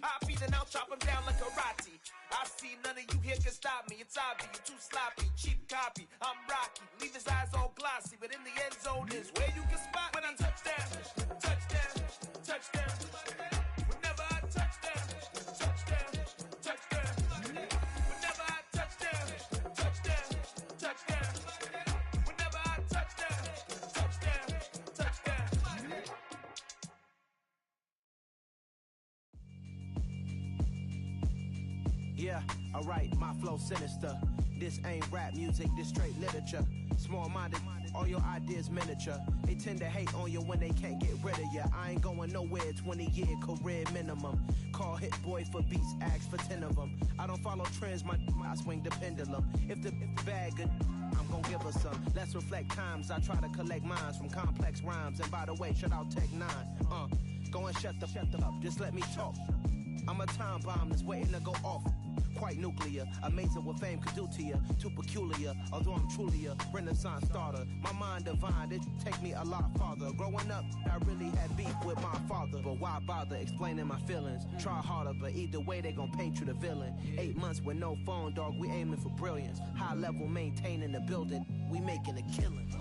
Poppy, then I'll chop him down like karate. I see none of you here can stop me. It's obvious, you too sloppy, cheap copy. I'm Rocky, leave his eyes all glossy, but in the end zone is where you can spot when I touch down, touchdown, touchdown. Whenever I touch down, touchdown, touchdown. Whenever I touch down, touchdown, touchdown. Whenever I touch down, touchdown, touchdown. Yeah, alright, my flow sinister. This ain't rap music, this straight literature. Small-minded, all your ideas miniature. They tend to hate on you when they can't get rid of you. I ain't going nowhere, 20-year career minimum. Call Hit Boy for beats, ask for 10 of them. I don't follow trends, I swing the pendulum. If the bag good, I'm gon' give her some. Let's reflect times, I try to collect minds from complex rhymes. And by the way, shout out Tech 9. Go and shut the up, just let me talk. I'm a time bomb that's waiting to go off. Quite nuclear, amazing what fame could do to you. Too peculiar, although I'm truly a renaissance starter. My mind divine, it take me a lot farther. Growing up, I really had beef with my father. But why bother explaining my feelings? Try harder, but either way they gon' paint you the villain. 8 months with no phone, dog, we aiming for brilliance. High level maintaining the building, we making a killing.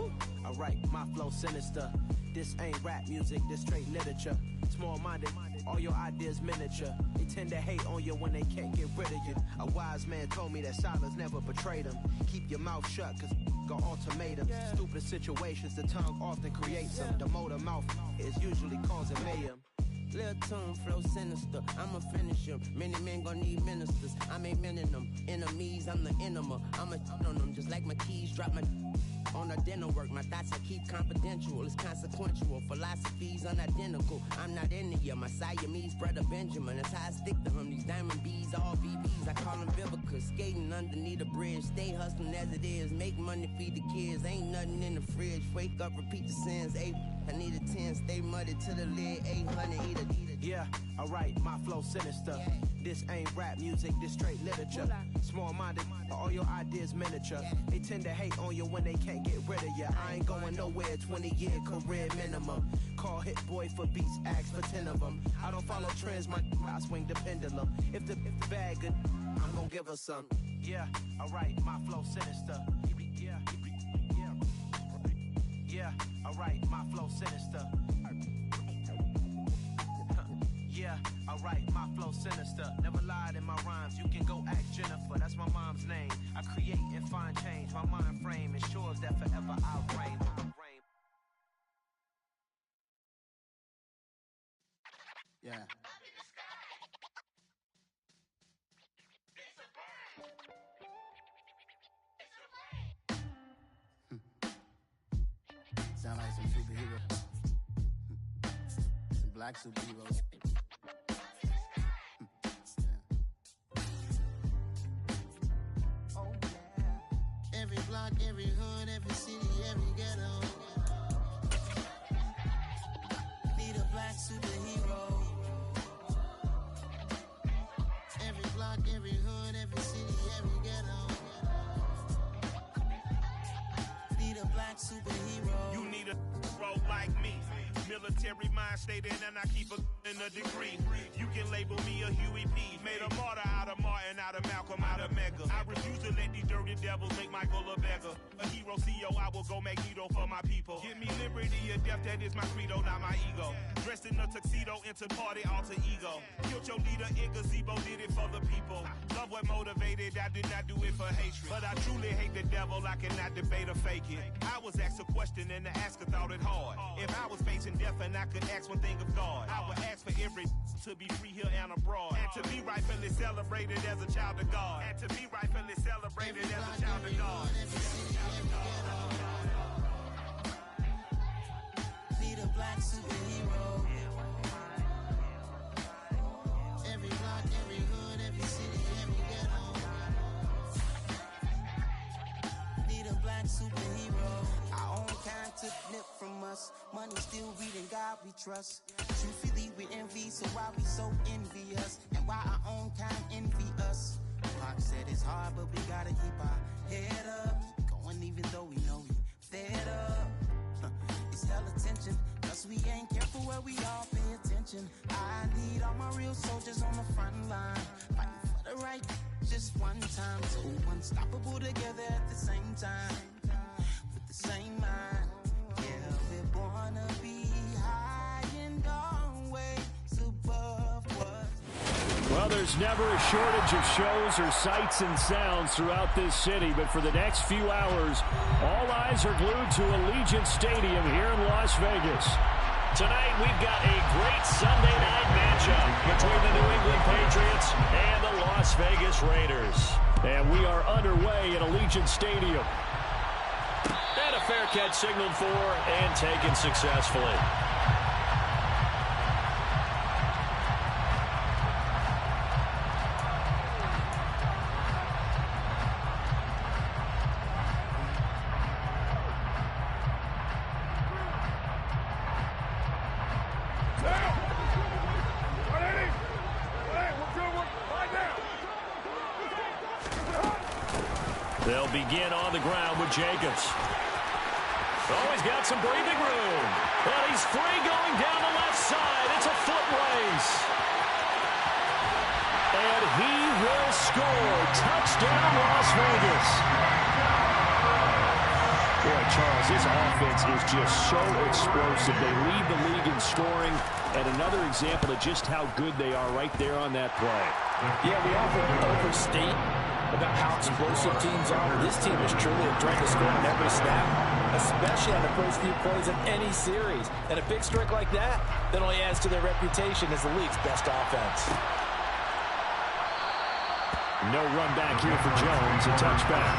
Alright, my flow sinister. This ain't rap music, this straight literature. Small-minded, all your ideas miniature. They tend to hate on you when they can't get rid of you. A wise man told me that silence never betrayed him. Keep your mouth shut, cause got ultimatums. Stupid situations, the tongue often creates them. The motor mouth is usually causing mayhem. Lil' tune, flow sinister, I'ma finish him. Many men gon' need ministers, I'm aiming them. Enemies, I'm the enema. I'ma on them, just like my keys, drop my on the dinner work. My thoughts I keep confidential, it's consequential. Philosophies unidentical, I'm not into you. My Siamese brother Benjamin, that's how I stick to him. These diamond bees, all VBs, I call them Vivica. Skating underneath the bridge, stay hustling as it is. Make money, feed the kids, ain't nothing in the fridge. Wake up, repeat the sins, 8, I need a 10. Stay muddy to the lid, 800, eat a. Yeah, alright, my flow sinister. This ain't rap music, this straight literature. Small-minded, all your ideas miniature. They tend to hate on you when they can't get rid of you. I ain't going nowhere, 20-year career minimum. Call Hit Boy for beats, ask for 10 of them. I don't follow trends, I swing the pendulum. If the bag good, I'm gon' give her some. Yeah, alright, my flow sinister. Yeah, alright, my flow sinister. Yeah, alright, my flow sinister. Never lied in my rhymes, you can go ask Jennifer. That's my mom's name. I create and find change. My mind frame ensures that forever I'll reign. Yeah. Sound like some superheroes. Some black superheroes. Every block, every hood, every city, every ghetto. Need a black superhero. Every block, every hood, every city, every ghetto. Need a black superhero. You need a role like me. Military mind stated, and I keep in a degree. You can label me a Huey P. Made a martyr out of Martin, out of Malcolm, out of Mega. I refuse to let these dirty devils make Michael a beggar. A hero CEO, I will go Magneto for my people. Give me liberty or death, that is my credo, not my ego. Dressed in a tuxedo, into party, alter ego. Killed your leader in gazebo, did it for the people. Love what motivated, I did not do it for hatred. But I truly hate the devil, I cannot debate or fake it. I was asked a question and the asker thought it hard. If I was facing death and I could ask one thing of God, I would ask for every to be free here and abroad, and to be rightfully celebrated as a child of God, and to be rightfully celebrated as a child of God. Need a black superhero. Every block, every hood, every city, every ghetto. Need a black superhero. Our own kind took nip from us. Money still reading God we trust. Truthfully we envy, so why we so envious? And why our own kind envy us? Pac said it's hard, but we gotta keep our head up. Going even though we know we fed up. It's hella tension, cause we ain't careful where we all pay attention. marching. I need all my real soldiers on the front line, fighting for the right just one time. So unstoppable together at the same time, with the same mind. Yeah, we're born to be high and always above what. Well, there's never a shortage of shows or sights and sounds throughout this city, but for the next few hours, all eyes are glued to Allegiant Stadium here in Las Vegas. Tonight, we've got a great Sunday night matchup between the New England Patriots and the Las Vegas Raiders. And we are underway at Allegiant Stadium. And a fair catch signaled for and taken successfully. They'll begin on the ground with Jacobs. Oh, he's got some breathing room. And he's free going down the left side. It's a foot race. And he will score. Touchdown, Las Vegas. Boy, Charles, this offense is just so explosive. They lead the league in scoring. And another example of just how good they are right there on that play. Yeah, we often overstate about how explosive teams are. This team is truly a threat to score on every snap, especially on the first few plays of any series. And a big streak like that only adds to their reputation as the league's best offense. No run back here for Jones, a touchback.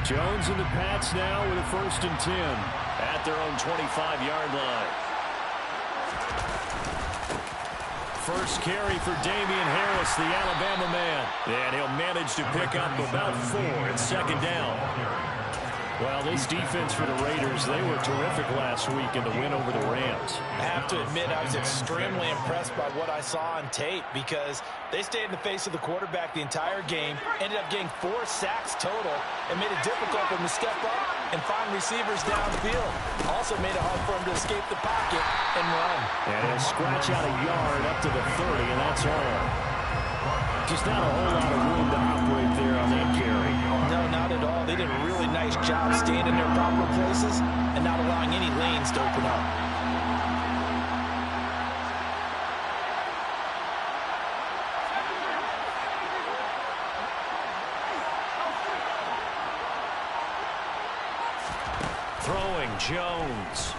Jones and the Pats now with a 1st and 10 at their own 25-yard line. First carry for Damian Harris, the Alabama man. And he'll manage to pick up about 4 at 2nd down. Well, this defense for the Raiders, they were terrific last week in the win over the Rams. I have to admit, I was extremely impressed by what I saw on tape because they stayed in the face of the quarterback the entire game, ended up getting 4 sacks total, and made it difficult for him to step up and find receivers downfield. Also made it hard for him to escape the pocket and run. And he'll scratch out a yard up to the 30, and that's all. Just not a whole lot of room to operate there on that carry. No, not at all. They did a really nice job staying in their proper places and not allowing any lanes to open up. Throwing Jones.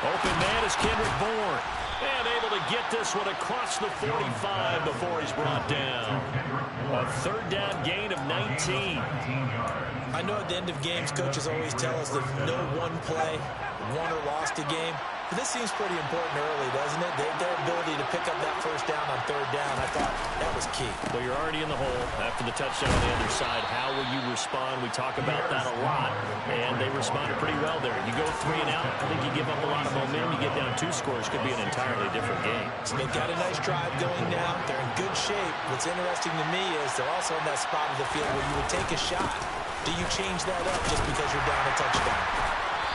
Open man is Kendrick Bourne. And able to get this one across the 45 before he's brought down. A 3rd down gain of 19. I know at the end of games, coaches always tell us that no one play won or lost a game. But this seems pretty important early, doesn't it? Their ability to pick up that 1st down on 3rd down, I thought that was key. Well, you're already in the hole after the touchdown on the other side. How will you respond? We talk about that a lot, and they responded pretty well there. You go 3 and out, I think you give up a lot of momentum. You get down 2 scores, could be an entirely different game. So they've got a nice drive going now. They're in good shape. What's interesting to me is they're also in that spot of the field where you would take a shot. Do you change that up just because you're down a touchdown?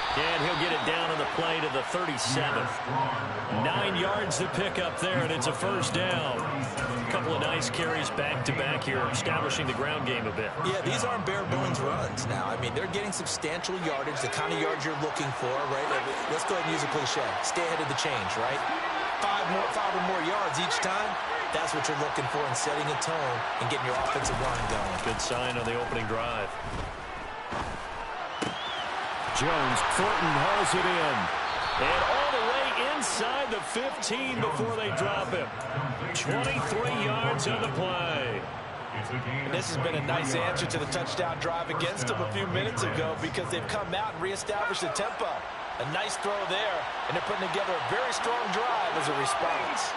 And he'll get it down on the play to the 37. 9 yards to pick up there, and it's a 1st down. A couple of nice carries back-to-back here, establishing the ground game a bit. Yeah, these aren't bare-bones runs now. I mean, they're getting substantial yardage, the kind of yards you're looking for, right? Let's go ahead and use a cliche. Stay ahead of the change, right? 5 or more yards each time. That's what you're looking for in setting a tone and getting your offensive line going. Good sign on the opening drive. Jones, Thornton hauls it in. And all the way inside the 15 before they drop him. 23 yards on the play. And this has been a nice answer to the touchdown drive against them a few minutes ago because they've come out and reestablished the tempo. A nice throw there, and they're putting together a very strong drive as a response.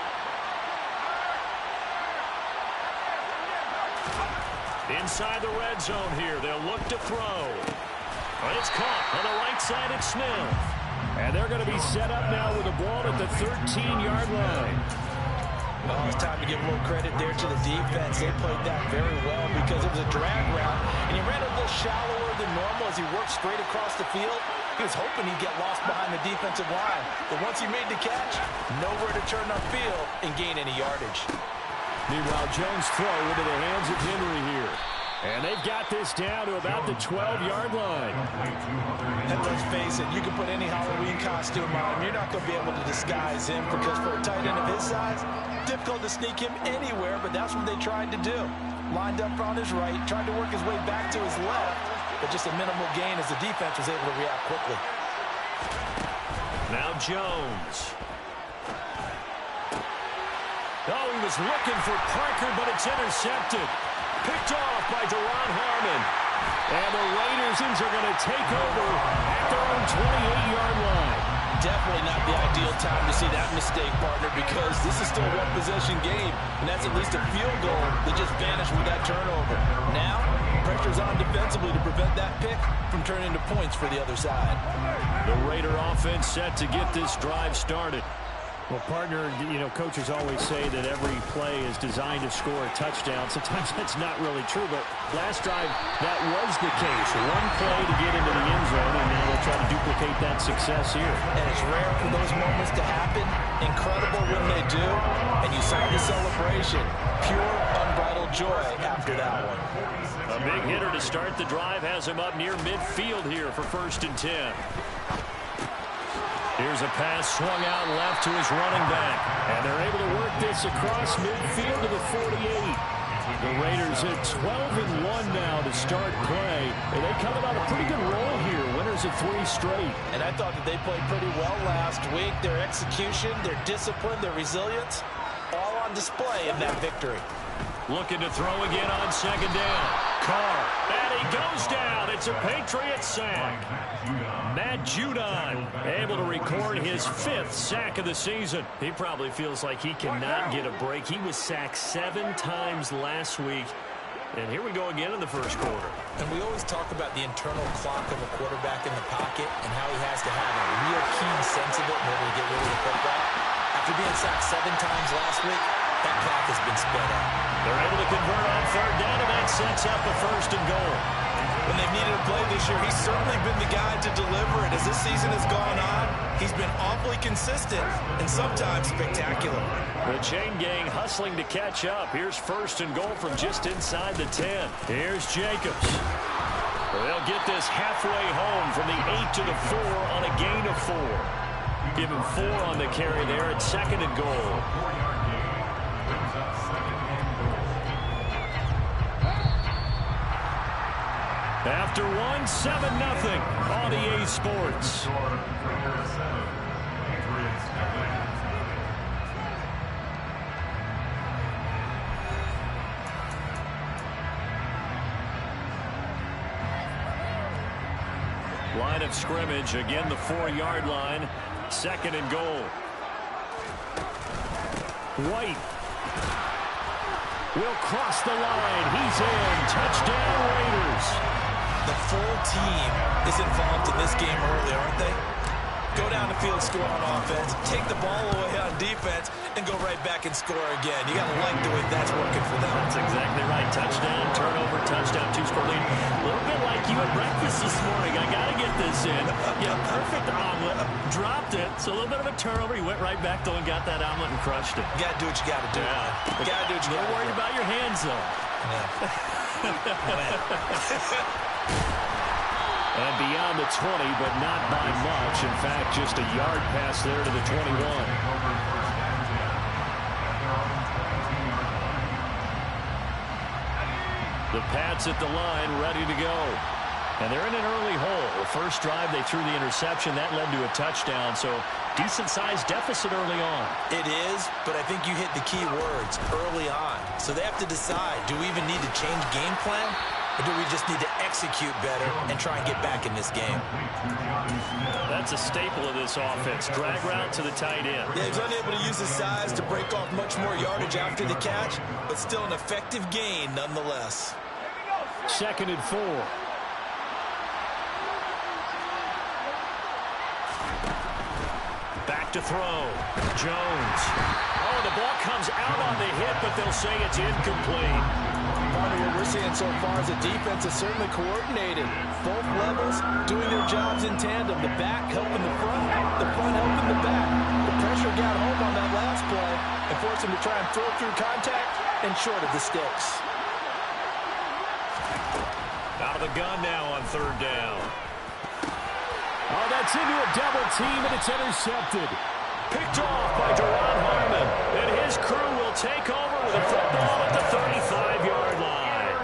Inside the red zone here, they'll look to throw. But it's caught on the right side at Smith. And they're going to be set up now with the ball at the 13-yard line. Well, it's time to give a little credit there to the defense. They played that very well because it was a drag route, and he ran a little shallower than normal as he worked straight across the field. He was hoping he'd get lost behind the defensive line, but once he made the catch, nowhere to turn upfield and gain any yardage. Meanwhile, Jones' throw into the hands of Henry here. And they've got this down to about the 12-yard line. And let's face it, you can put any Halloween costume on him. You're not going to be able to disguise him because for a tight end of his size, difficult to sneak him anywhere, but that's what they tried to do. Lined up on his right, tried to work his way back to his left, but just a minimal gain as the defense was able to react quickly. Now Jones. Oh, he was looking for Parker, but it's intercepted. Picked off by Deron Harmon. And the Raiders are going to take over at their own 28-yard line. Definitely not the ideal time to see that mistake, partner, because this is still a one-possession game, and that's at least a field goal that just vanished with that turnover. Now, pressure's on defensively to prevent that pick from turning into points for the other side. The Raider offense set to get this drive started. Well, partner, you know, coaches always say that every play is designed to score a touchdown. Sometimes that's not really true, but last drive, that was the case. One play to get into the end zone, and now they'll try to duplicate that success here. And it's rare for those moments to happen. Incredible when they do. And you saw the celebration. Pure, unbridled joy after that one. A big hitter to start the drive has him up near midfield here for 1st and 10. Here's a pass swung out left to his running back. And they're able to work this across midfield to the 48. The Raiders at 12-1 now to start play. And they coming on a pretty good roll here. Winners of 3 straight. And I thought that they played pretty well last week. Their execution, their discipline, their resilience, all on display in that victory. Looking to throw again on 2nd down. Carr. And he goes down. It's a Patriot sack. Matt Judon able to record his 5th sack of the season. He probably feels like he cannot get a break. He was sacked 7 times last week. And here we go again in the first quarter. And we always talk about the internal clock of a quarterback in the pocket and how he has to have a real keen sense of it in order to get rid of the football. After being sacked 7 times last week, that clock has been sped up. They're able to convert on 3rd down, and that sets up a 1st and goal. When they've needed a play this year, he's certainly been the guy to deliver it. As this season has gone on, he's been awfully consistent and sometimes spectacular. The chain gang hustling to catch up. Here's 1st and goal from just inside the 10. Here's Jacobs. They'll get this halfway home from the 8 to the 4 on a gain of 4. Give him 4 on the carry there at 2nd and goal. After 1, 7-0 on EA Sports. Line of scrimmage, again the 4-yard line, 2nd and goal. White will cross the line. He's in. Touchdown, Raiders. The full team is involved in this game early, aren't they? Go down the field, score on offense, take the ball away on defense, and go right back and score again. You got to like the way that's working for them. That's exactly right. Touchdown, turnover, touchdown, 2-score lead. A little bit like you at breakfast this morning. I got to get this in. Yeah, perfect omelet. Dropped it. So a little bit of a turnover. He went right back, though, and got that omelet and crushed it. You got to do what you got to do. Yeah. You got to do what you got to do. A little worried about your hands, though. And beyond the 20, but not by much. In fact, just a yard pass there to the 21. The Pats at the line, ready to go. And they're in an early hole. The first drive, they threw the interception. That led to a touchdown, so decent-sized deficit early on. It is, but I think you hit the key words, early on. So they have to decide, do we even need to change game plan? Or do we just need to execute better and try and get back in this game? That's a staple of this offense. Drag route to the tight end. Yeah, he's unable to use his size to break off much more yardage after the catch, but still an effective gain nonetheless. 2nd and 4. Back to throw. Jones. Oh, the ball comes out on the hit, but they'll say it's incomplete. Part of what we're seeing so far is the defense is certainly coordinated. Both levels doing their jobs in tandem. The back helping the front helping the back. The pressure got home on that last play and forced him to try and throw through contact and short of the sticks. Out of the gun now on third down. Oh, that's into a double team, and it's intercepted. Picked off by Duron Harmon. And his crew will take over with a football at the 35-yard line.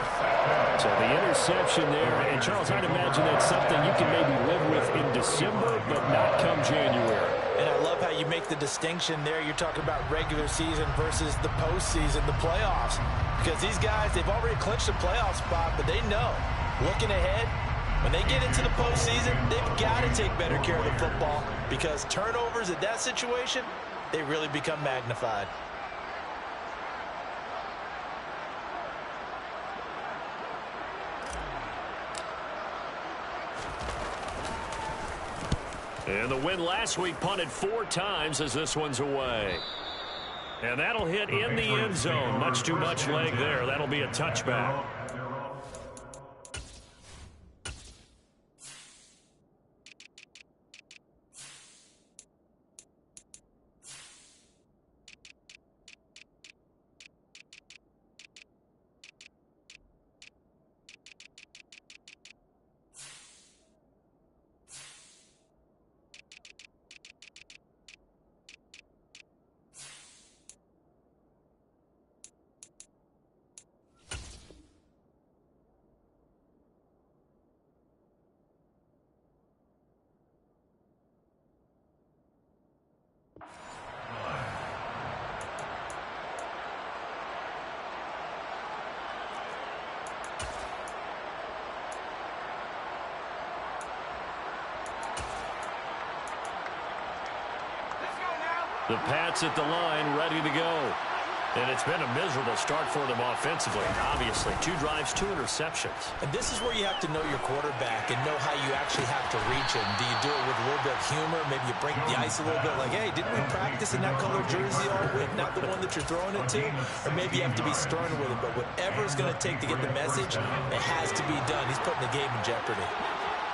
So the interception there. And, Charles, I'd imagine that's something you can maybe live with in December, but not come January. And I love how you make the distinction there. You're talking about regular season versus the postseason, the playoffs. Because these guys, they've already clinched a playoff spot, but they know, looking ahead, when they get into the postseason, they've got to take better care of the football because turnovers at that situation, they really become magnified. And the win last week punted 4 times as this one's away. And that'll hit in the end zone. Much too much leg there. That'll be a touchback. The Pats at the line, ready to go. And it's been a miserable start for them offensively. Obviously, 2 drives, 2 interceptions. And this is where you have to know your quarterback and know how you actually have to reach him. Do you do it with a little bit of humor? Maybe you break the ice a little bit like, hey, didn't we practice in that color jersey all week, not the one that you're throwing it to? Or maybe you have to be stern with him. But whatever it's going to take to get the message, it has to be done. He's putting the game in jeopardy.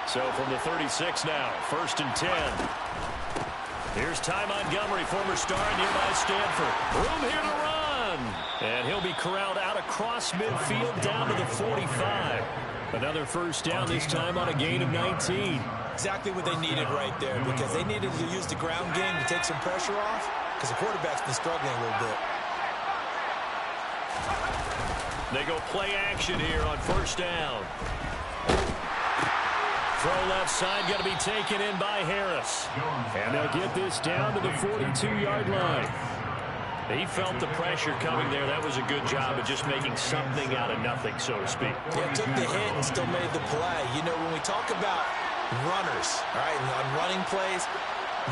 So from the 36 now, 1st and 10. Here's Ty Montgomery, former star at nearby Stanford. Room here to run. And he'll be corralled out across midfield down to the 45. Another first down, this time on a gain of 19. Exactly what they needed right there because they needed to use the ground game to take some pressure off because the quarterback's been struggling a little bit. They go play action here on first down. Throw left side, going to be taken in by Harris. And they'll get this down to the 42-yard line. He felt the pressure coming there. That was a good job of just making something out of nothing, so to speak. Yeah, took the hit and still made the play. You know, when we talk about runners, all right, on running plays,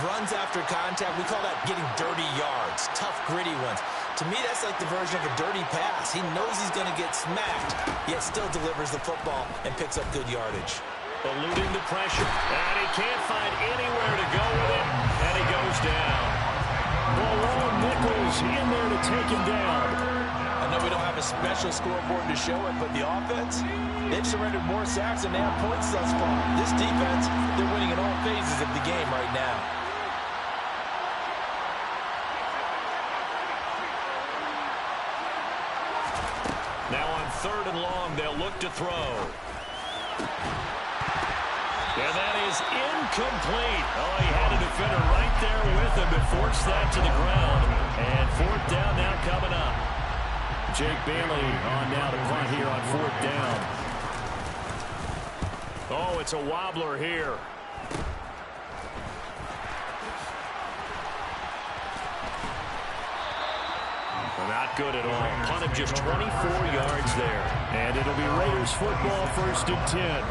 runs after contact, we call that getting dirty yards, tough, gritty ones. To me, that's like the version of a dirty pass. He knows he's going to get smacked, yet still delivers the football and picks up good yardage. Eluding the pressure, and he can't find anywhere to go with it, and he goes down. Well, Nichols in there to take him down. I know we don't have a special scoreboard to show it, but the offense, they've surrendered more sacks than they have points thus far. This defense, they're winning in all phases of the game right now. Now on 3rd and long, they'll look to throw. And that is incomplete. Oh, he had a defender right there with him to force that to the ground. And 4th down now coming up. Jake Bailey on now to punt here on 4th down. Oh, it's a wobbler here. Not good at all. Punt of just 24 yards there. And it'll be Raiders football, 1st and 10.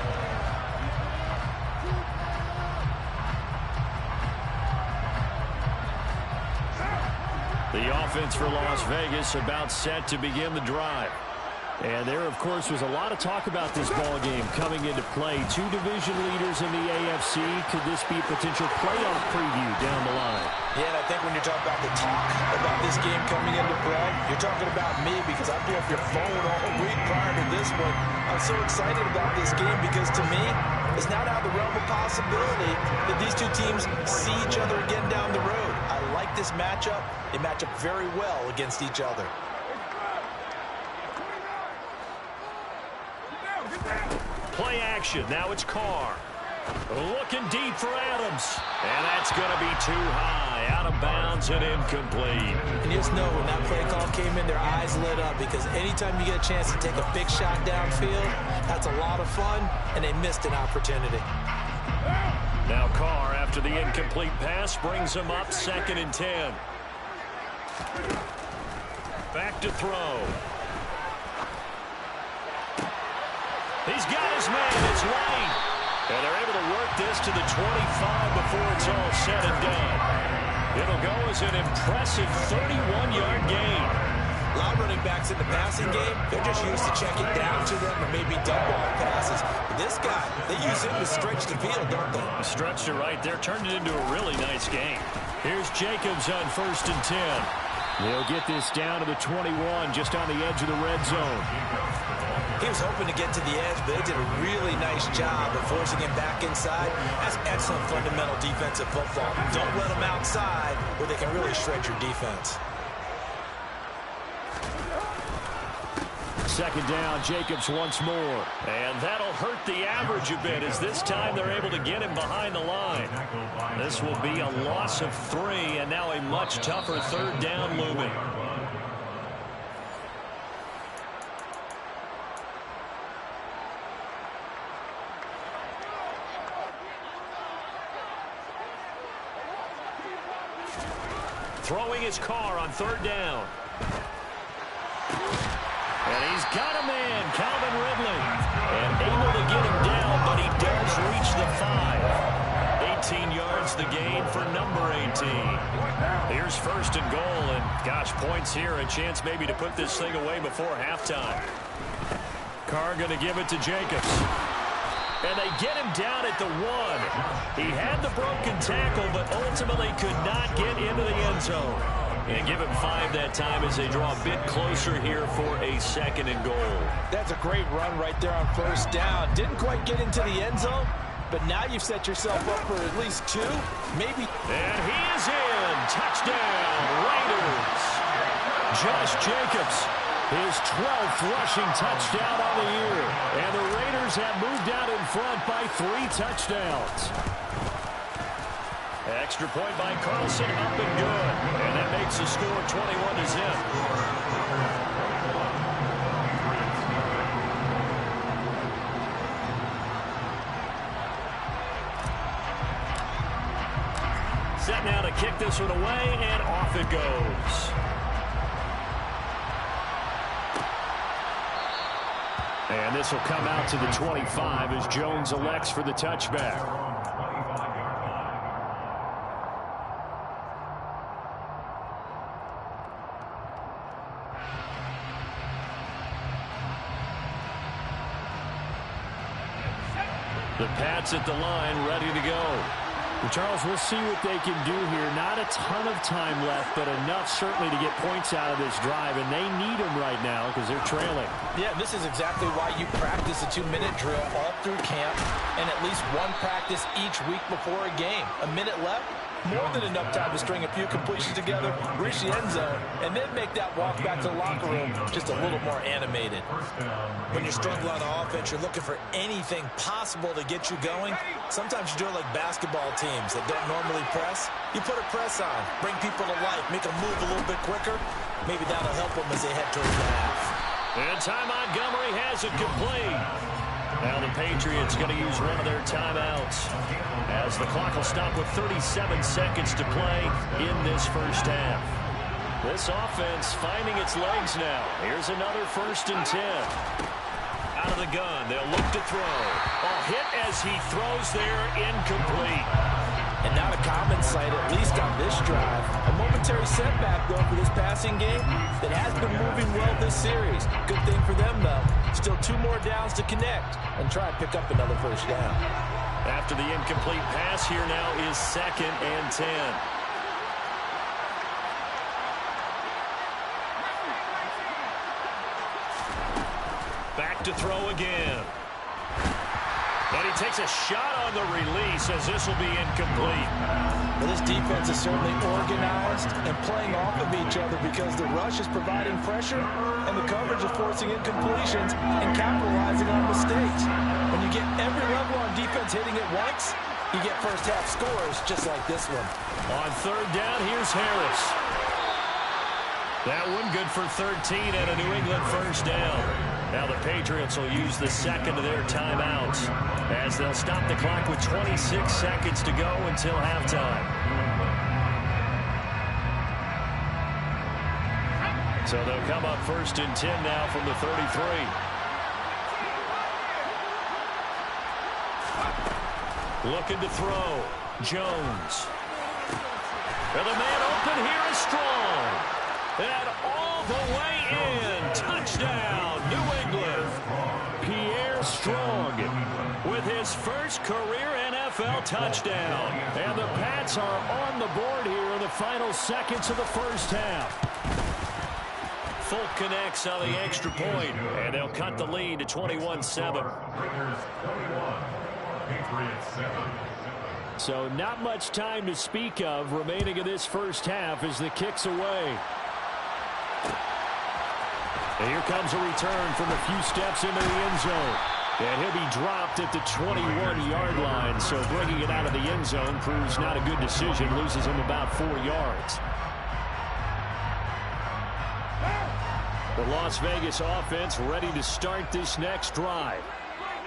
The offense for Las Vegas about set to begin the drive. And there, of course, was a lot of talk about this ball game coming into play. Two division leaders in the AFC. Could this be a potential playoff preview down the line? Yeah, and I think when you're talking about the talk about this game coming into play, you're talking about me because I've been off your phone all week prior to this one. I'm so excited about this game because to me, it's not out of the realm of possibility that these two teams see each other again down the road. I like this matchup. They match up very well against each other. Play action. Now it's Carr. Looking deep for Adams. And that's going to be too high. Out of bounds and incomplete. And you just know when that play call came in, their eyes lit up because anytime you get a chance to take a big shot downfield, that's a lot of fun, and they missed an opportunity. Now Carr, after the incomplete pass, brings him up 2nd and 10. Back to throw. He's got his man. It's Lane. And they're able to work this to the 25 before it's all said and done. It'll go as an impressive 31-yard gain. A lot of running backs in the passing game, they're just used to checking down to them or maybe dump off passes. But this guy, they use him to stretch the field, don't they? Stretched it right there, turned it into a really nice game. Here's Jacobs on 1st and 10. They'll get this down to the 21, just on the edge of the red zone. He was hoping to get to the edge, but they did a really nice job of forcing him back inside. That's excellent fundamental defensive football. Don't let them outside where they can really shred your defense. 2nd down, Jacobs once more. And that'll hurt the average a bit as this time they're able to get him behind the line. This will be a loss of 3 and now a much tougher 3rd down looming. Throwing his Carr on 3rd down. And he's got a man, Calvin Ridley. And able to get him down, but he does reach the 5. 18 yards the gain for number 18. Here's 1st and goal, and gosh, points here. A chance maybe to put this thing away before halftime. Carr going to give it to Jacobs. And they get him down at the 1. He had the broken tackle, but ultimately could not get into the end zone. And give him 5 that time as they draw a bit closer here for a 2nd and goal. That's a great run right there on 1st down. Didn't quite get into the end zone, but now you've set yourself up for at least 2, maybe. And he is in. Touchdown, Raiders. Josh Jacobs, his 12th rushing touchdown on the year. And the Raiders have moved out in front by 3 touchdowns. Extra point by Carlson, up and good. And that makes the score 21-0. Set now to kick this one away, and off it goes. And this will come out to the 25 as Jones elects for the touchback. The Pats at the line, ready to go. Well, Charles, we'll see what they can do here. Not a ton of time left, but enough certainly to get points out of this drive, and they need them right now because they're trailing. Yeah, this is exactly why you practice a 2-minute drill all through camp and at least one practice each week before a game. A minute left, more than enough time to string a few completions together, reach the end zone, and then make that walk back to the locker room just a little more animated. When you're struggling on offense, you're looking for anything possible to get you going. Sometimes you do it like basketball teams that don't normally press. You put a press on, bring people to life, make them move a little bit quicker. Maybe that'll help them as they head towards the half. And Ty Montgomery has it complete. Now the Patriots going to use one of their timeouts as the clock will stop with 37 seconds to play in this first half. This offense finding its legs now. Here's another 1st and 10. Out of the gun, they'll look to throw. A hit as he throws there, incomplete. And not a common sight, at least on this drive. A momentary setback, though, for this passing game that has been moving well this series. Good thing for them, though. Still 2 more downs to connect and try and pick up another first down. After the incomplete pass, here now is 2nd and 10. Back to throw again. And he takes a shot on the release as this will be incomplete. Well, this defense is certainly organized and playing off of each other because the rush is providing pressure and the coverage is forcing incompletions and capitalizing on mistakes. When you get every level on defense hitting at once, you get first half scores just like this one. On 3rd down, here's Harris. That one good for 13 and a New England first down. Now the Patriots will use the 2nd of their timeouts as they'll stop the clock with 26 seconds to go until halftime. So they'll come up 1st and 10 now from the 33. Looking to throw. Jones. And the man open here is Strong. And all the way in. Touchdown, New England. Pierre Strong with his first career NFL touchdown. And the Pats are on the board here in the final seconds of the first half. Folk connects on the extra point, and they'll cut the lead to 21-7. So not much time to speak of remaining in this first half as the kick's away. And here comes a return from a few steps into the end zone. And he'll be dropped at the 21-yard line. So bringing it out of the end zone proves not a good decision. Loses him about 4 yards. The Las Vegas offense ready to start this next drive.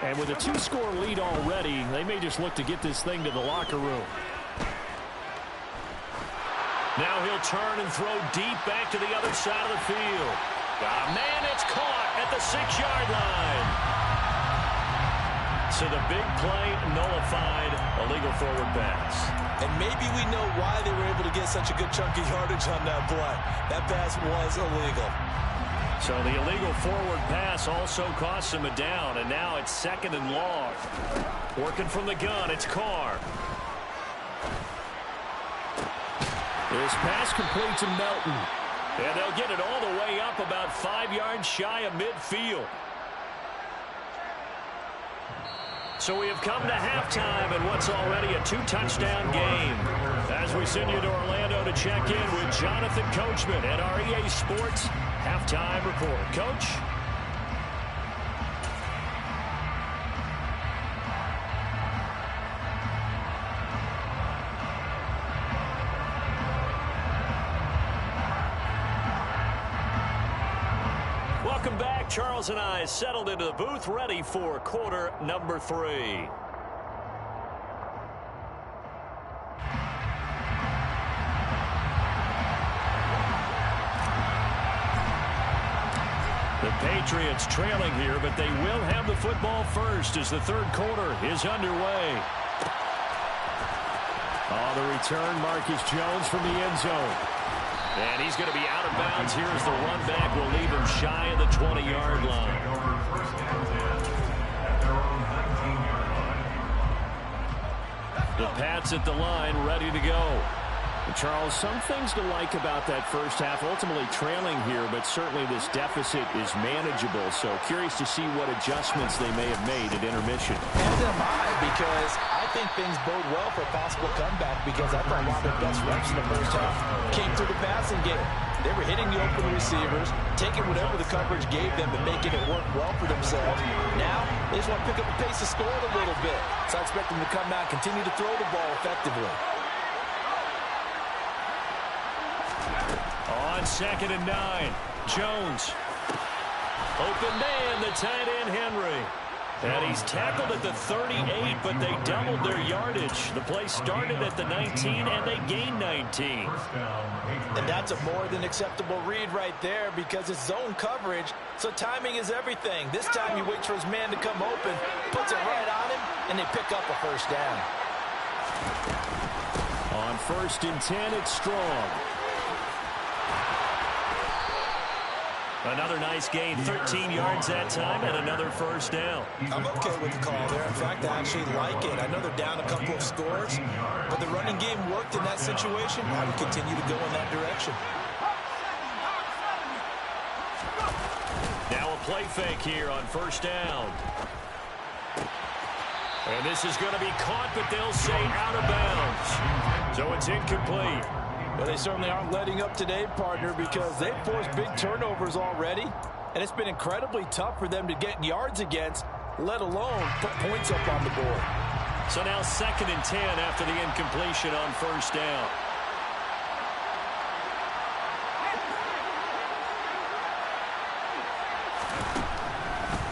And with a 2-score lead already, they may just look to get this thing to the locker room. Now he'll turn and throw deep back to the other side of the field. Man, it's caught at the 6-yard line. So the big play nullified, illegal forward pass. And maybe we know why they were able to get such a good chunk of yardage on that play. That pass was illegal. So the illegal forward pass also costs him a down, and now it's 2nd and long. Working from the gun, it's Carr. This pass completes to Melton. And they'll get it all the way up about 5 yards shy of midfield. So we have come to halftime in what's already a 2-touchdown game. As we send you to Orlando to check in with Jonathan Coachman at our EA Sports Halftime Report. Coach? Welcome back. Charles and I settled into the booth, ready for quarter number 3. The Patriots trailing here, but they will have the football first as the 3rd quarter is underway. The return, Marcus Jones from the end zone. And he's going to be out of bounds here as the run back will leave him shy of the 20-yard line. The Pats at the line, ready to go. Charles, some things to like about that first half. Ultimately trailing here, but certainly this deficit is manageable. So curious to see what adjustments they may have made at intermission. And am I, because I think things bode well for a possible comeback, because I thought a lot of their best reps in the first half came through the passing game. They were hitting the open receivers, taking whatever the coverage gave them and making it work well for themselves. Now, they just want to pick up the pace of scoring a little bit. So I expect them to come out and continue to throw the ball effectively. On 2nd and 9, Jones. Open man, the tight end Henry. And he's tackled at the 38, but they doubled their yardage. The play started at the 19, and they gained 19. And that's a more than acceptable read right there, because it's zone coverage, so timing is everything. This time he waits for his man to come open, puts it right on him, and they pick up a first down. On 1st and 10, it's Strong. Another nice gain, 13 yards that time, and another first down. I'm okay with the call there. In fact, I actually like it. I know they're down a couple of scores, but the running game worked in that situation. I would continue to go in that direction. Now a play fake here on 1st down. And this is going to be caught, but they'll say out of bounds. So it's incomplete. Well, they certainly aren't letting up today, partner, because they've forced big turnovers already, and it's been incredibly tough for them to get yards against, let alone put points up on the board. So now 2nd and 10 after the incompletion on 1st down.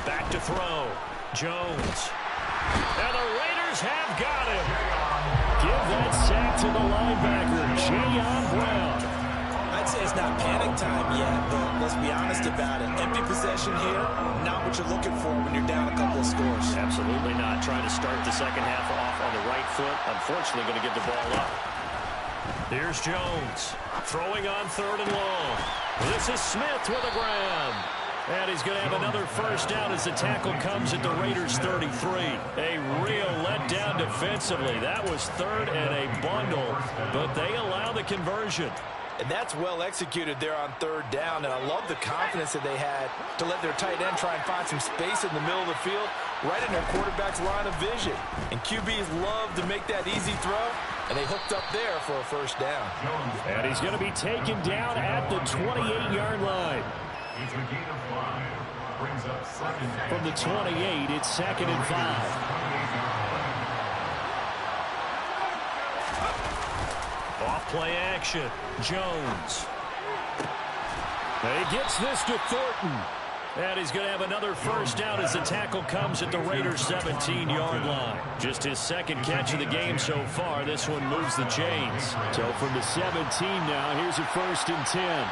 Back to throw. Jones. And the Raiders have got him. Give that sack to the linebacker, Jayon Brown. I'd say it's not panic time yet, but let's be honest about it. Empty possession here, not what you're looking for when you're down a couple of scores. Absolutely not. Trying to start the second half off on the right foot. Unfortunately, going to give the ball up. Here's Jones. Throwing on 3rd and long. This is Smith with a grab. And he's going to have another first down as the tackle comes at the Raiders' 33. A real letdown defensively. That was 3rd and a bundle, but they allow the conversion. And that's well executed there on 3rd down, and I love the confidence that they had to let their tight end try and find some space in the middle of the field, right in their quarterback's line of vision. And QBs love to make that easy throw, and they hooked up there for a first down. And he's going to be taken down at the 28-yard line. From the 28, it's 2nd and 5. Off play action. Jones. He gets this to Thornton. And he's going to have another first down as the tackle comes at the Raiders' 17-yard line. Just his 2nd catch of the game so far. This one moves the chains. So from the 17 now, here's a 1st and 10.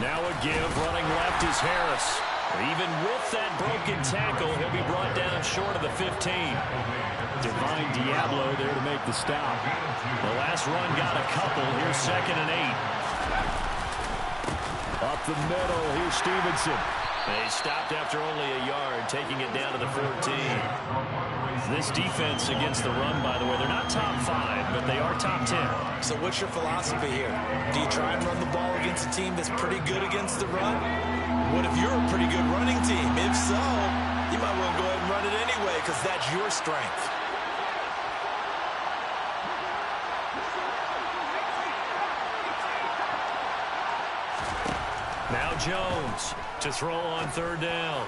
Now a give, running left is Harris. Even with that broken tackle, he'll be brought down short of the 15. Divine Diablo there to make the stop. The last run got a couple. Here's 2nd and 8. Up the middle, here's Stevenson. They stopped after only a yard, taking it down to the 14. This defense against the run, by the way, they're not top 5, but they are top 10. So what's your philosophy here? Do you try and run the ball against a team that's pretty good against the run? What if you're a pretty good running team? If so, you might well go ahead and run it anyway because that's your strength. Now Jones to throw on 3rd down.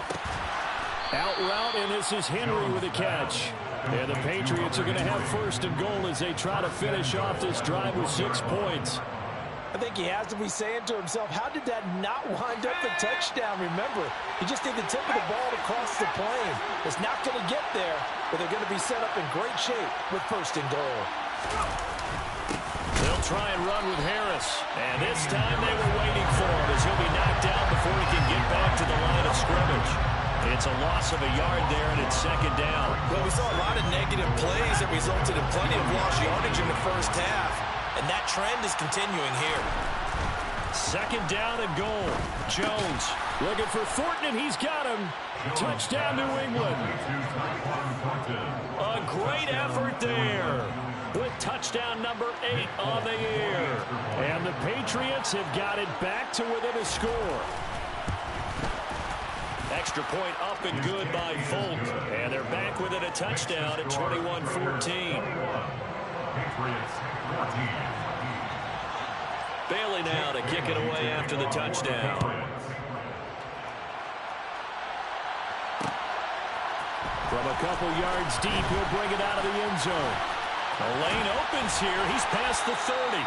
Out route, and this is Henry with a catch. And the Patriots are going to have 1st and goal as they try to finish off this drive with 6 points. I think he has to be saying to himself, how did that not wind up the touchdown? Remember, he just need the tip of the ball to cross the plane. It's not going to get there, but they're going to be set up in great shape with 1st and goal. They'll try and run with Harris. And this time they were waiting for him as he'll be knocked down before he can get back to the line of scrimmage. It's a loss of a yard there, and it's 2nd down. Well, we saw a lot of negative plays that resulted in plenty of lost yardage in the first half, and that trend is continuing here. 2nd down and goal. Jones looking for Thornton, and he's got him. Touchdown, New England. A great effort there with touchdown number 8 on the year. And the Patriots have got it back to within a score. Extra point up and good by Folk. And they're back within a touchdown at 21-14. Bailey now to kick it away after the touchdown. From a couple yards deep, he'll bring it out of the end zone. The lane opens here. He's past the 30.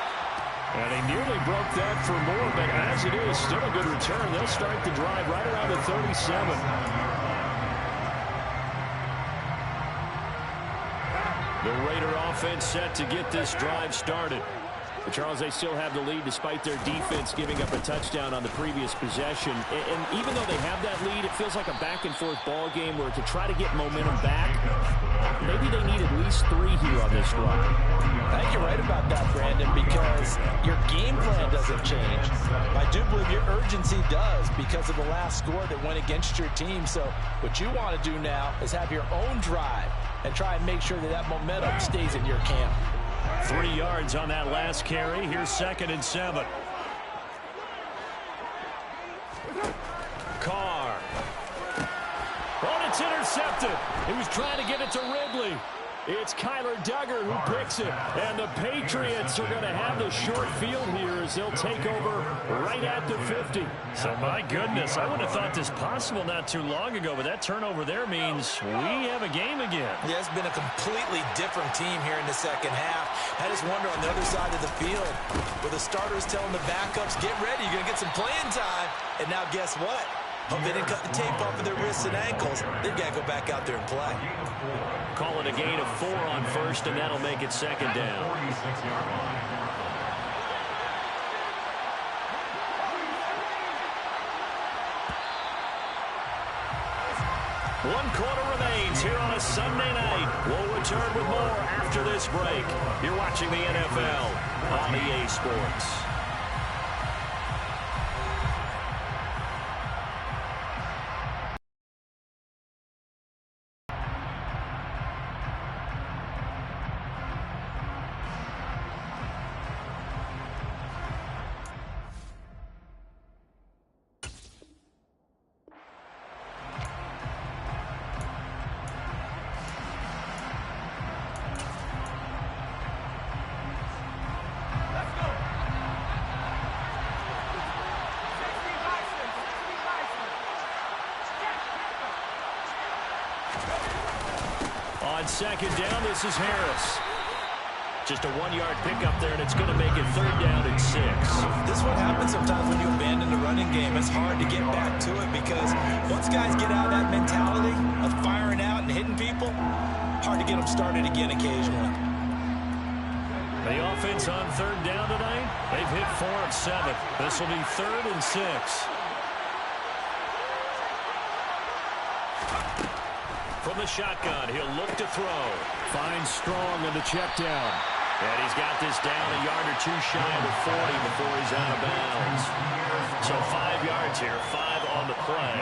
And he nearly broke that for more, but as it is, still a good return. They'll start the drive right around the 37. The Raider offense set to get this drive started. But Charles, they still have the lead despite their defense giving up a touchdown on the previous possession. And even though they have that lead, it feels like a back-and-forth ball game where to try to get momentum back, maybe they need at least 3 here on this drive. I think you're right about that, Brandon, because your game plan doesn't change. I do believe your urgency does because of the last score that went against your team. So what you want to do now is have your own drive and try and make sure that that momentum stays in your camp. 3 yards on that last carry. Here's 2nd and 7. Carr. Oh, it's intercepted. He was trying to get it to Ridley. It's Kyler Duggar who picks it. And the Patriots are going to have the short field here as they'll take over right at the 50. So, my goodness, I would have thought this possible not too long ago, but that turnover there means we have a game again. Yeah, it's been a completely different team here in the second half. I just wonder on the other side of the field, where the starters telling the backups, get ready, you're going to get some playing time. And now guess what? Hope they didn't cut the tape off of their wrists and ankles. They've got to go back out there and play. Call it a gain of 4 on first, and that'll make it 2nd down. 1 quarter remains here on a Sunday night. We'll return with more after this break. You're watching the NFL on EA Sports. On 2nd down, this is Harris. Just a 1-yard pickup there, and it's going to make it 3rd down and 6. This is what happens sometimes when you abandon the running game. It's hard to get back to it because once guys get out of that mentality of firing out and hitting people, hard to get them started again occasionally. The offense on 3rd down tonight, they've hit 4 of 7. This will be 3rd and 6. From the shotgun, he'll look to throw. Finds Strong on the check down. And he's got this down a yard or 2 shy of the 40 before he's out of bounds. So 5 yards here, 5 on the play.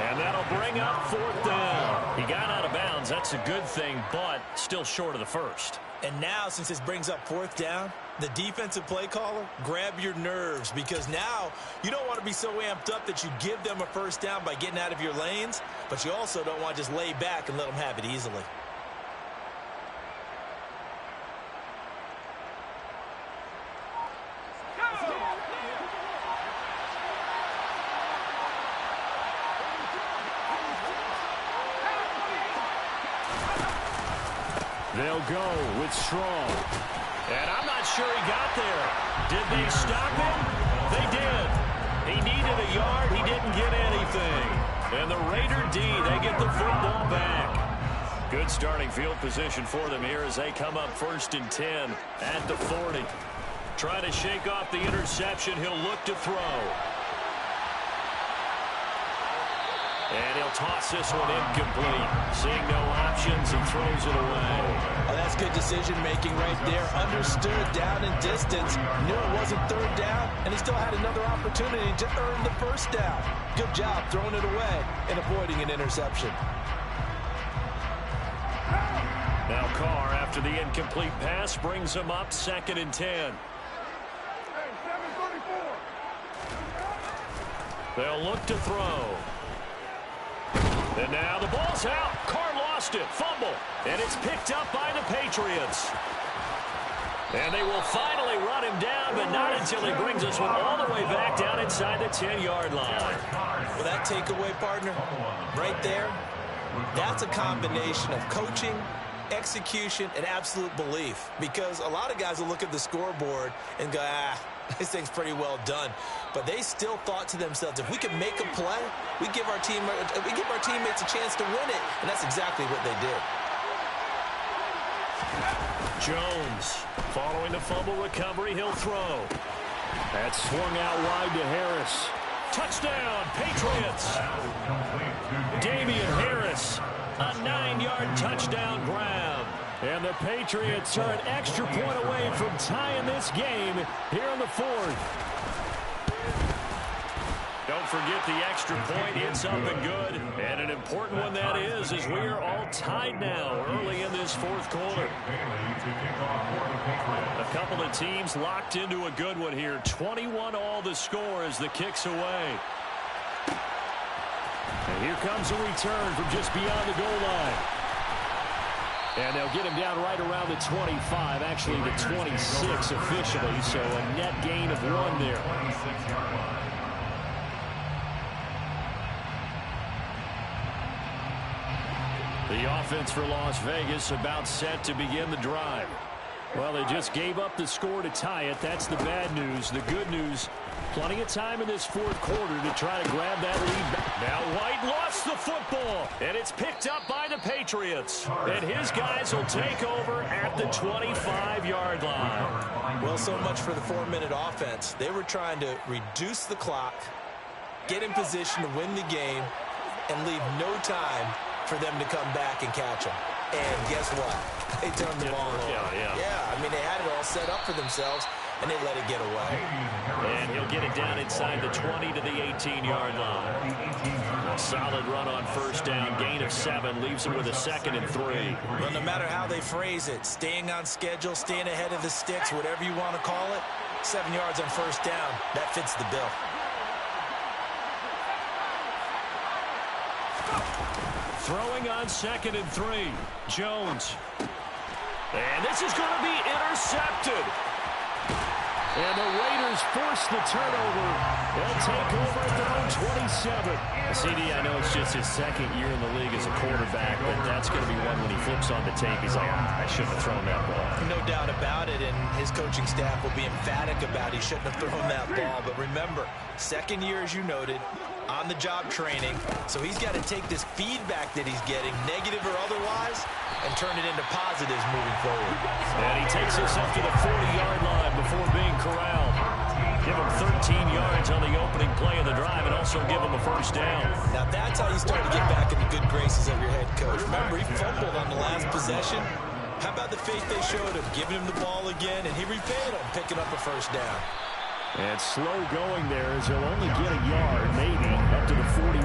And that'll bring up 4th down. He got out of bounds. That's a good thing, but still short of the first. And now, since this brings up 4th down, the defensive play caller, grab your nerves, because now you don't want to be so amped up that you give them a 1st down by getting out of your lanes, but you also don't want to just lay back and let them have it easily. They'll go with Strong. And I'm not sure he got there. Did they stop him? They did. He needed a yard. He didn't get anything. And the Raider D, they get the football back. Good starting field position for them here as they come up 1st and 10 at the 40. Trying to shake off the interception. He'll look to throw. And he'll toss this one incomplete. Seeing no options, he throws it away. Oh, that's good decision-making right there. Understood down and distance. Knew it wasn't 3rd down, and he still had another opportunity to earn the 1st down. Good job throwing it away and avoiding an interception. Now Carr, after the incomplete pass, brings him up 2nd and 10. They'll look to throw. And now the ball's out. Carr lost it. Fumble. And it's picked up by the Patriots. And they will finally run him down, but not until he brings us one all the way back down inside the 10-yard line. Well, that takeaway, partner, right there, that's a combination of coaching, execution, and absolute belief. Because a lot of guys will look at the scoreboard and go, this thing's pretty well done. But they still thought to themselves, if we can make a play, we give our teammates a chance to win it. And that's exactly what they did. Jones, following the fumble recovery, he'll throw. That's swung out wide to Harris. Touchdown, Patriots. Damian Harris, a 9-yard touchdown grab. And the Patriots are an extra point away from tying this game here in the fourth. Don't forget the extra point. It's up and good. And an important one that is, as we are all tied now early in this fourth quarter. A couple of teams locked into a good one here. 21-all the score as the kick's away. And here comes a return from just beyond the goal line. And they'll get him down right around the 25, actually the 26 officially, so a net gain of 1 there. The offense for Las Vegas about set to begin the drive. Well, they just gave up the score to tie it. That's the bad news. The good news, plenty of time in this fourth quarter to try to grab that lead back. Now White lost the football, and it's picked up by the Patriots. And his guys will take over at the 25-yard line. Well, so much for the 4-minute offense. They were trying to reduce the clock, get in position to win the game, and leave no time for them to come back and catch them. And guess what? They turned the ball over. Yeah, I mean, they had it all set up for themselves, and they let it get away. And he'll get it down inside the 20 to the 18-yard line. A solid run on first down. Gain of 7 leaves him with a 2nd and 3. Well, no matter how they phrase it, staying on schedule, staying ahead of the sticks, whatever you want to call it, 7 yards on first down, that fits the bill. Throwing on 2nd and 3. Jones. And this is going to be intercepted. And the Raiders force the turnover. They'll take over at their own 27. CD, I know it's just his 2nd year in the league as a quarterback, but that's going to be one when he flips on the tape. He's like, I shouldn't have thrown that ball. No doubt about it, and his coaching staff will be emphatic about he shouldn't have thrown that ball. But remember, 2nd year, as you noted, on-the-job training. So he's got to take this feedback that he's getting, negative or otherwise, and turn it into positives moving forward. And he takes us up to the 40-yard line before being corralled. Give him 13 yards on the opening play of the drive and also give him a first down. Now that's how you start to get back in the good graces of your head coach. Remember, he fumbled on the last possession. How about the faith they showed him, giving him the ball again, and he repaid him, picking up a first down. And slow going there as he'll only get a yard, maybe, up to the 41.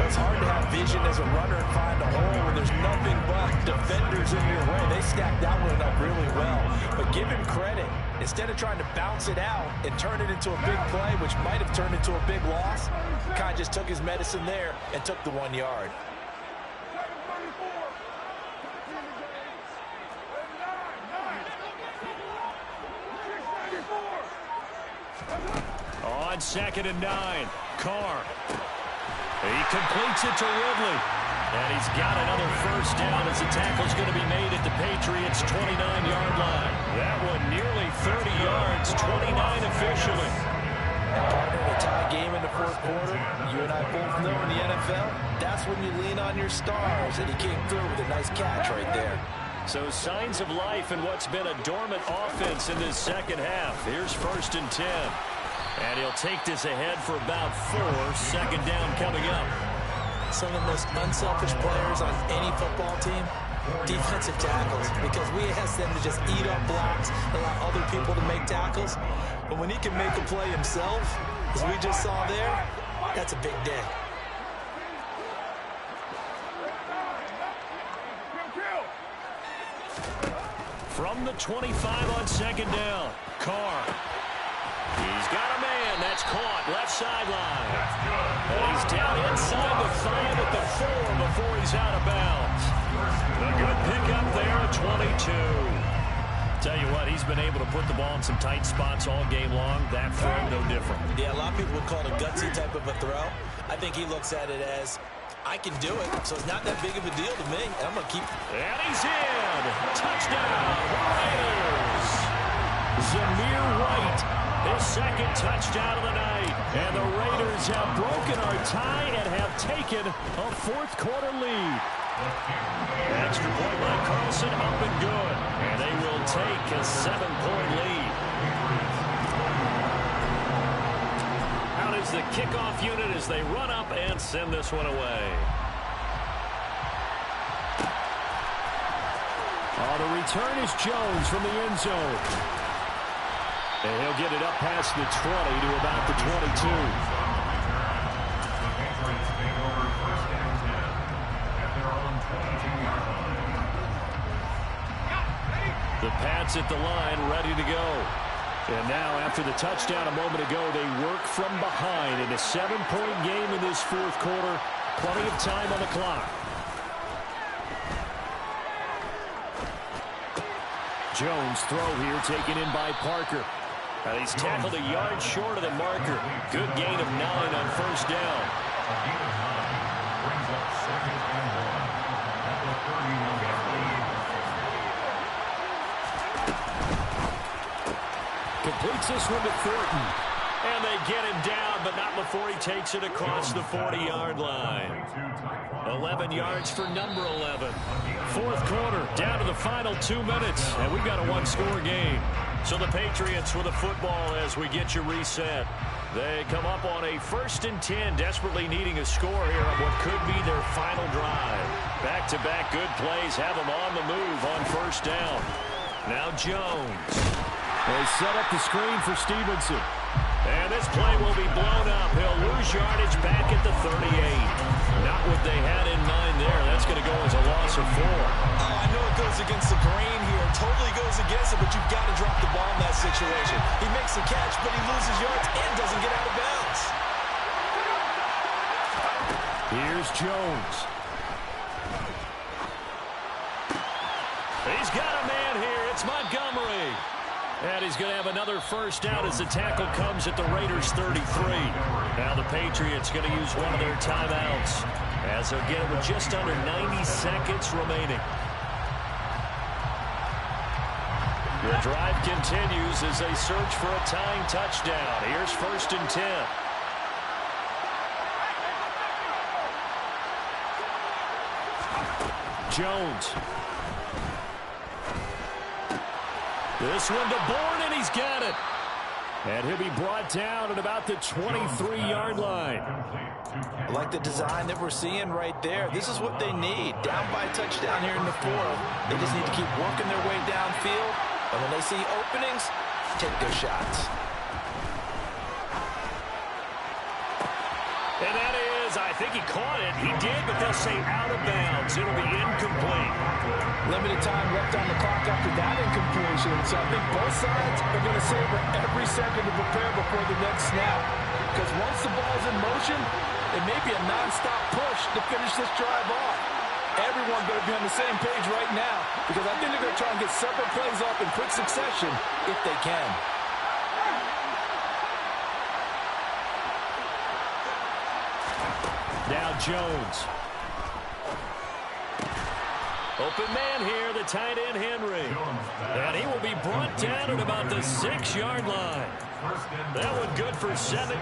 It's hard to have vision as a runner and find a hole when there's nothing but defenders in your way. They stacked that one up really well. But give him credit. Instead of trying to bounce it out and turn it into a big play, which might have turned into a big loss, kind of just took his medicine there and took the 1 yard. On 2nd and 9, Carr. He completes it to Ridley. And he's got another first down as the tackle's going to be made at the Patriots' 29-yard line. That one nearly 30 yards, 29 officially. Partner, a tie game in the fourth quarter. You and I both know in the NFL, that's when you lean on your stars. And he came through with a nice catch right there. So signs of life in what's been a dormant offense in this second half. Here's 1st and 10. And he'll take this ahead for about 4. 2nd down coming up. Some of the most unselfish players on any football team, defensive tackles, because we ask them to just eat up blocks, allow other people to make tackles. But when he can make a play himself, as we just saw there, that's a big day. From the 25 on 2nd down, Carr. He's got a man. That's caught. Left sideline. And he's down inside the 5 at the 4 before he's out of bounds. A good pickup there at 22. Tell you what, he's been able to put the ball in some tight spots all game long. That throw, no different. Yeah, a lot of people would call it a gutsy type of a throw. I think he looks at it as, I can do it, so it's not that big of a deal to me. I'm going to keep. And he's in. Touchdown, Raiders. Zamir White, his 2nd touchdown of the night. And the Raiders have broken our tie and have taken a fourth quarter lead. Extra point by Carlson, up and good. And they will take a 7-point lead. Out is the kickoff unit as they run up and send this one away. The return is Jones from the end zone. And he'll get it up past the 20 to about the 22. The Pats at the line, ready to go. And now, after the touchdown a moment ago, they work from behind in a 7-point game in this fourth quarter. Plenty of time on the clock. Jones throw here taken in by Parker. He's tackled a yard short of the marker. Good gain of 9 on first down. Completes this one to Thornton. And they get him down, but not before he takes it across the 40-yard line. 11 yards for number 11. Fourth quarter, down to the final 2 minutes, and we've got a one-score game. So the Patriots with the football as we get you reset. They come up on a 1st and 10, desperately needing a score here on what could be their final drive. Back-to-back good plays have them on the move on first down. Now Jones. They set up the screen for Stevenson. And this play will be blown up. He'll lose yardage back at the 38. Not what they had in mind there. That's going to go as a loss of 4. I know it goes against the grain here. Totally goes against it, but you've got to drop the ball in that situation. He makes the catch, but he loses yards and doesn't get out of bounds. Here's Jones. He's got a man here. It's Montgomery. And he's going to have another first down as the tackle comes at the Raiders' 33. Now the Patriots going to use one of their timeouts as they'll get it with just under 90 seconds remaining. The drive continues as they search for a tying touchdown. Here's 1st and 10. Jones. This one to Bourne, and he's got it. And he'll be brought down at about the 23-yard line. I like the design that we're seeing right there. This is what they need. Down by a touchdown here in the fourth. They just need to keep working their way downfield. And when they see openings, take their shots. And that is, I think he caught it. He did, but they'll say out of bounds. It'll be incomplete. Limited time left on the clock after that incompletion. So I think both sides are going to savor every second to prepare before the next snap. Because once the ball's in motion, it may be a non-stop push to finish this drive off. Everyone better be on the same page right now, because I think they're going to try and get several plays off in quick succession if they can. Now Jones. Open man here, the tight end Henry. And he will be brought down at about the 6-yard line. That one good for 17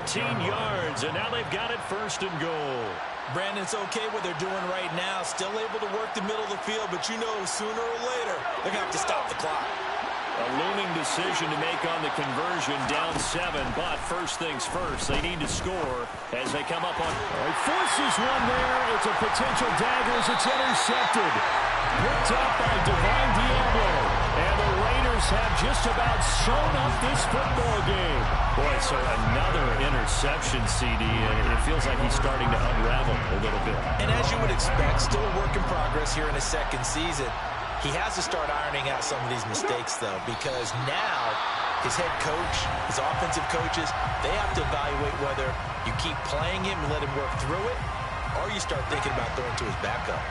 yards, and now they've got it 1st and goal. Brandon, it's okay what they're doing right now. Still able to work the middle of the field, but you know sooner or later they're going to have to stop the clock. A looming decision to make on the conversion, down 7, but first things first, they need to score as they come up on. He forces one there. It's a potential dagger as it's intercepted. Picked up by Divine Diablo. And the Raiders have just about sewn up this football game. Boy, so another interception, CD, and it feels like he's starting to unravel a little bit. And as you would expect, still a work in progress here in his second season. He has to start ironing out some of these mistakes, though, because now his head coach, his offensive coaches, they have to evaluate whether you keep playing him and let him work through it, or you start thinking about throwing to his backup.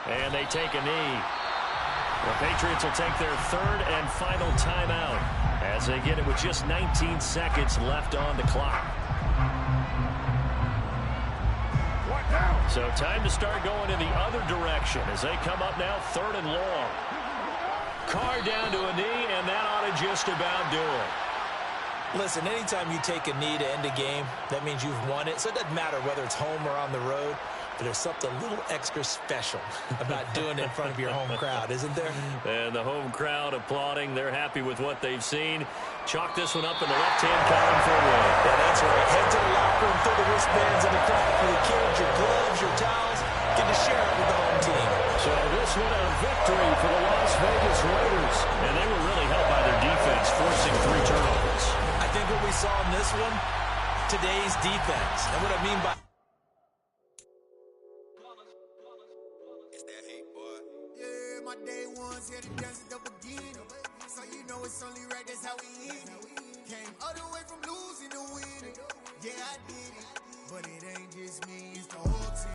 And they take a knee. The Patriots will take their 3rd and final timeout as they get it with just 19 seconds left on the clock. So time to start going in the other direction as they come up now 3rd and long. Carr down to a knee, and that ought to just about do it. Listen, anytime you take a knee to end a game, that means you've won it. So it doesn't matter whether it's home or on the road, but there's something a little extra special about doing it in front of your home crowd, isn't there? And the home crowd applauding. They're happy with what they've seen. Chalk this one up in the left-hand column for a win. Yeah, that's right. Head to the locker room, throw the wristbands in the crowd for the kids, your gloves, your towels. Get to share it with the home team. So this one a victory for the Las Vegas Raiders. And they were really helped by their defense, forcing 3 turnovers. I think what we saw in this one, today's defense. And what I mean by... It's that hate, boy. Yeah, my day ones here to dance at the beginning. So you know it's only right, that's how we eat it. Came all the way from losing to winning. Yeah, I did it. But it ain't just me, it's the whole team.